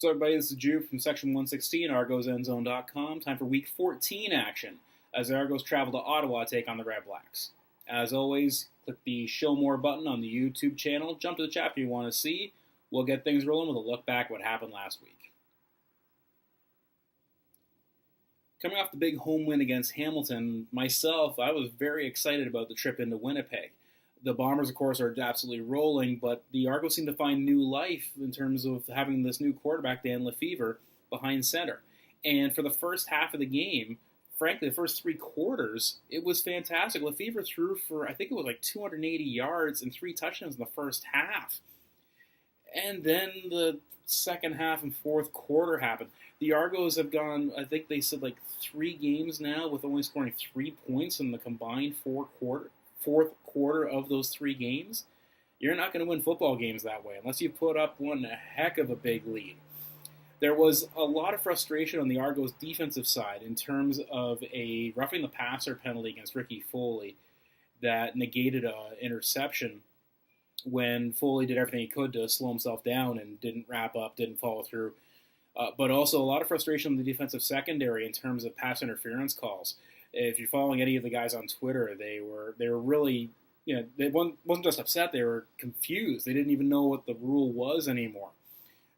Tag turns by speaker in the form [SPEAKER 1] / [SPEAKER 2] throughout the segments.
[SPEAKER 1] So everybody, this is Drew from Section 116, ArgosEndzone.com. Time for Week 14 action as the Argos travel to Ottawa to take on the Redblacks. As always, click the Show More button on the YouTube channel. Jump to the chapter you want to see. We'll get things rolling with a look back at what happened last week. Coming off the big home win against Hamilton, myself, I was very excited about the trip into Winnipeg. The Bombers, of course, are absolutely rolling, but the Argos seem to find new life in terms of having this new quarterback, Dan Lefevre, behind center. And for the first half of the game, frankly, the first three quarters, it was fantastic. Lefevre threw for, I think it was like 280 yards and 3 touchdowns in the first half. And then the second half and fourth quarter happened. The Argos have gone, I think they said like 3 games now with only scoring 3 points in the combined fourth quarter of those 3 games. You're not going to win football games that way unless you put up one heck of a big lead. There was a lot of frustration on the Argos defensive side in terms of a roughing the passer penalty against Ricky Foley that negated an interception when Foley did everything he could to slow himself down and didn't wrap up, didn't follow through. But also a lot of frustration on the defensive secondary in terms of pass interference calls. If you're following any of the guys on Twitter, they were really, they wasn't just upset, they were confused. They didn't even know what the rule was anymore.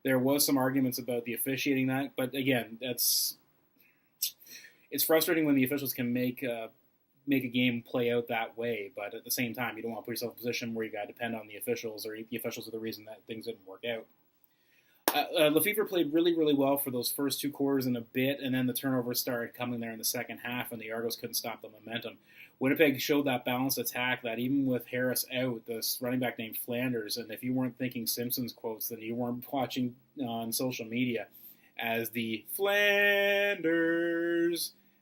[SPEAKER 1] There was some arguments about the officiating that, but again, it's frustrating when the officials can make a game play out that way, but at the same time, you don't want to put yourself in a position where you got to depend on the officials, or the officials are the reason that things didn't work out. Lefevre played really, really well for those first 2 quarters and a bit, and then the turnovers started coming there in the second half, and the Argos couldn't stop the momentum. Winnipeg showed that balanced attack that even with Harris out, this running back named Flanders, and if you weren't thinking Simpsons quotes, then you weren't watching on social media, as the Flanders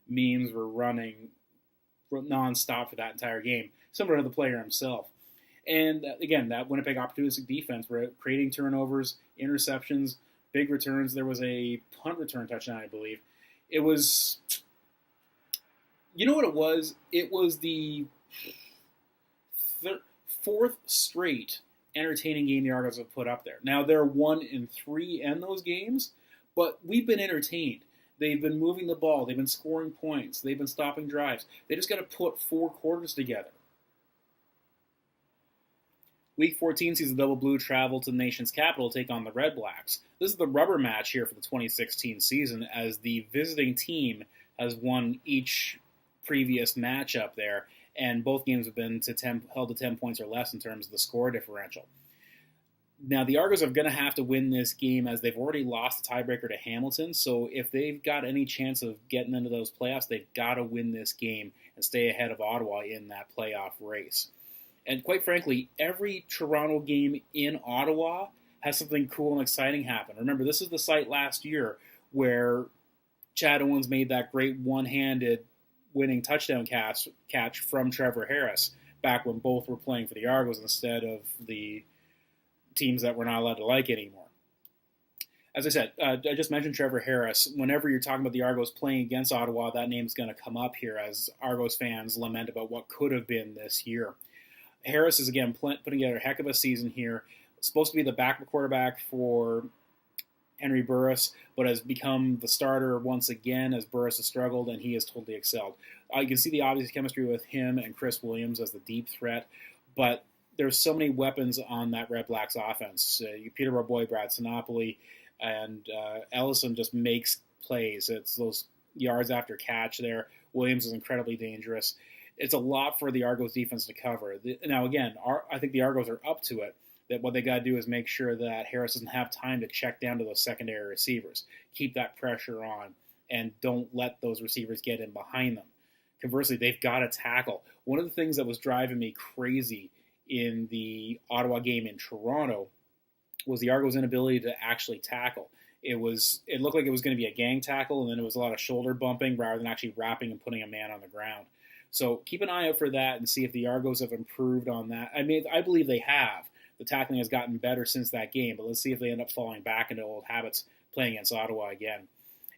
[SPEAKER 1] memes were running nonstop for that entire game, similar to the player himself. And again, that Winnipeg opportunistic defense were creating turnovers, interceptions, big returns. There was a punt return touchdown, I believe. It was, you know what it was? It was the 4th straight entertaining game the Argos have put up there. Now, they're 1-3 in those games, but we've been entertained. They've been moving the ball. They've been scoring points. They've been stopping drives. They just got to put 4 quarters together. Week 14 sees the Double Blue travel to the nation's capital to take on the Redblacks. This is the rubber match here for the 2016 season, as the visiting team has won each previous matchup there, and both games have been held to 10 points or less in terms of the score differential. Now, the Argos are going to have to win this game as they've already lost the tiebreaker to Hamilton, so if they've got any chance of getting into those playoffs, they've got to win this game and stay ahead of Ottawa in that playoff race. And quite frankly, every Toronto game in Ottawa has something cool and exciting happen. Remember, this is the site last year where Chad Owens made that great one-handed winning touchdown catch from Trevor Harris back when both were playing for the Argos instead of the teams that we're not allowed to like anymore. As I said, I just mentioned Trevor Harris. Whenever you're talking about the Argos playing against Ottawa, that name's going to come up here as Argos fans lament about what could have been this year. Harris is, again, putting together a heck of a season here. Supposed to be the backup quarterback for Henry Burris, but has become the starter once again as Burris has struggled, and he has totally excelled. You can see the obvious chemistry with him and Chris Williams as the deep threat, but there's so many weapons on that Redblacks offense. Peterborough boy Brad Sinopoli and Ellison just makes plays. It's those yards after catch there. Williams is incredibly dangerous. It's a lot for the Argos defense to cover. Now, again, I think the Argos are up to it, that what they got to do is make sure that Harris doesn't have time to check down to those secondary receivers. Keep that pressure on, and don't let those receivers get in behind them. Conversely, they've got to tackle. One of the things that was driving me crazy in the Ottawa game in Toronto was the Argos' inability to actually tackle. It looked like it was going to be a gang tackle, and then it was a lot of shoulder bumping rather than actually wrapping and putting a man on the ground. So keep an eye out for that and see if the Argos have improved on that. I mean, I believe they have. The tackling has gotten better since that game, but let's see if they end up falling back into old habits playing against Ottawa again.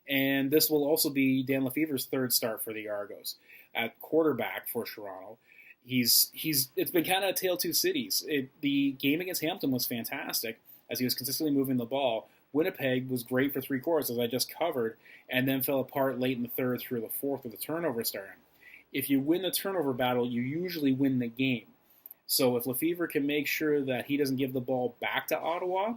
[SPEAKER 1] And this will also be Dan Lefevre's 3rd start for the Argos at quarterback for Toronto. It's been kind of a tale of 2 cities. The game against Hamilton was fantastic as he was consistently moving the ball, Winnipeg was great for 3 quarters, as I just covered, and then fell apart late in the third through the fourth with the turnover starting. If you win the turnover battle, you usually win the game. So if Lefevre can make sure that he doesn't give the ball back to Ottawa,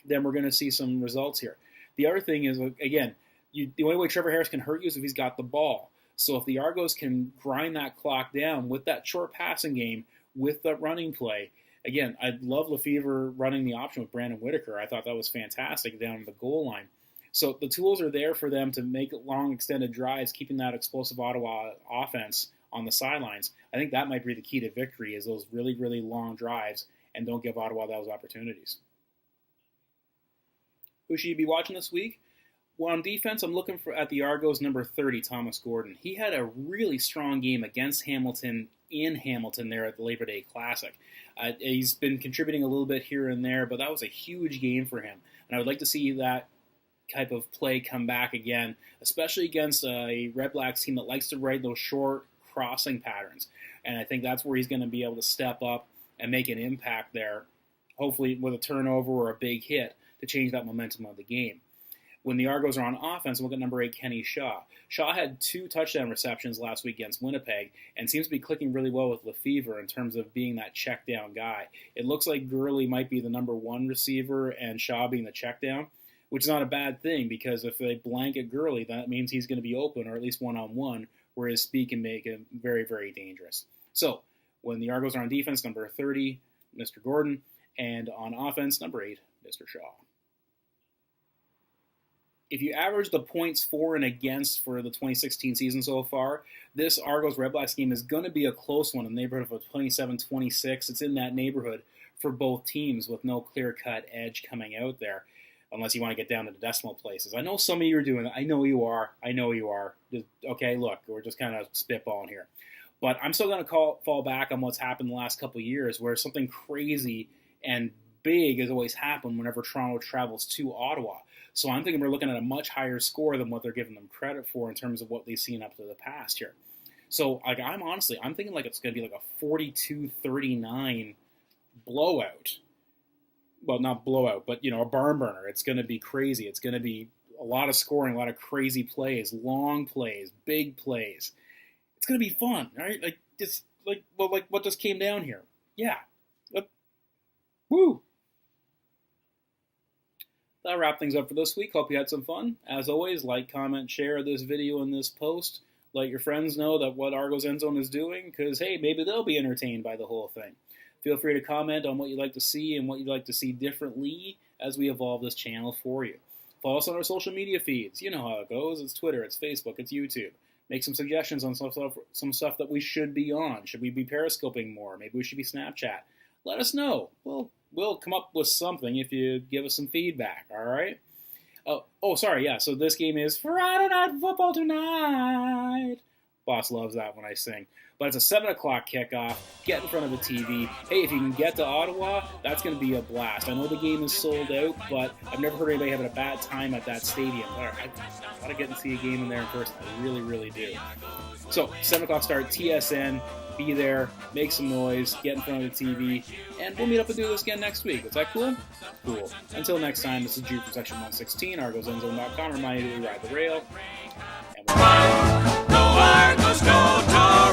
[SPEAKER 1] then we're going to see some results here. The other thing is, again, the only way Trevor Harris can hurt you is if he's got the ball. So if the Argos can grind that clock down with that short passing game, with the running play, again, I love Lefevre running the option with Brandon Whitaker. I thought that was fantastic down the goal line. So the tools are there for them to make long extended drives, keeping that explosive Ottawa offense on the sidelines. I think that might be the key to victory, is those really, really long drives, and don't give Ottawa those opportunities. Who should you be watching this week? Well, on defense, I'm looking at the Argos number 30, Thomas Gordon. He had a really strong game against Hamilton in Hamilton there at the Labor Day Classic. He's been contributing a little bit here and there, but that was a huge game for him. And I would like to see that type of play come back again, especially against a Redblacks team that likes to ride those short crossing patterns. And I think that's where he's going to be able to step up and make an impact there, hopefully with a turnover or a big hit to change that momentum of the game. When the Argos are on offense, look at number 8, Kenny Shaw. Shaw had 2 touchdown receptions last week against Winnipeg and seems to be clicking really well with Lefevre in terms of being that check down guy. It looks like Gurley might be the number 1 receiver and Shaw being the check down, which is not a bad thing, because if they blanket Gurley, that means he's going to be open, or at least one-on-one, where his speed can make him very, very dangerous. So when the Argos are on defense, number 30, Mr. Gordon, and on offense, number 8, Mr. Shaw. If you average the points for and against for the 2016 season so far, this Argos Redblacks game is going to be a close one in the neighborhood of 27-26. It's in that neighborhood for both teams with no clear-cut edge coming out there, unless you want to get down to the decimal places. I know some of you are doing that. I know you are. Okay, look, we're just kind of spitballing here. But I'm still going to fall back on what's happened the last couple of years, where something crazy and big has always happened whenever Toronto travels to Ottawa. So I'm thinking we're looking at a much higher score than what they're giving them credit for in terms of what they've seen up to the past here. So I'm thinking like it's going to be like a 42-39 blowout. Well, not blowout, but a barn burner. It's going to be crazy. It's going to be a lot of scoring, a lot of crazy plays, long plays, big plays. It's going to be fun, right? Like what just came down here. Yeah. Woo! That'll wrap things up for this week. Hope you had some fun. As always, like, comment, share this video and this post. Let your friends know that what Argos End Zone is doing, because, hey, maybe they'll be entertained by the whole thing. Feel free to comment on what you'd like to see and what you'd like to see differently as we evolve this channel for you. Follow us on our social media feeds. You know how it goes. It's Twitter, it's Facebook, it's YouTube. Make some suggestions on some stuff that we should be on. Should we be periscoping more? Maybe we should be Snapchat. Let us know. We'll come up with something if you give us some feedback, all right? Sorry, yeah, so this game is Friday Night Football tonight. Boss loves that when I sing. But it's a 7 o'clock kickoff. Get in front of the TV. Hey, if you can get to Ottawa, that's going to be a blast. I know the game is sold out, but I've never heard anybody having a bad time at that stadium. I want to get and see a game in there in person. I really, really do. So, 7 o'clock start, TSN. Be there, make some noise, get in front of the TV, and we'll meet up and do this again next week. Is that cool? Cool. Until next time, this is Jude from Section 116, ArgosEndzone.com. Remind you to ride the rail. And we'll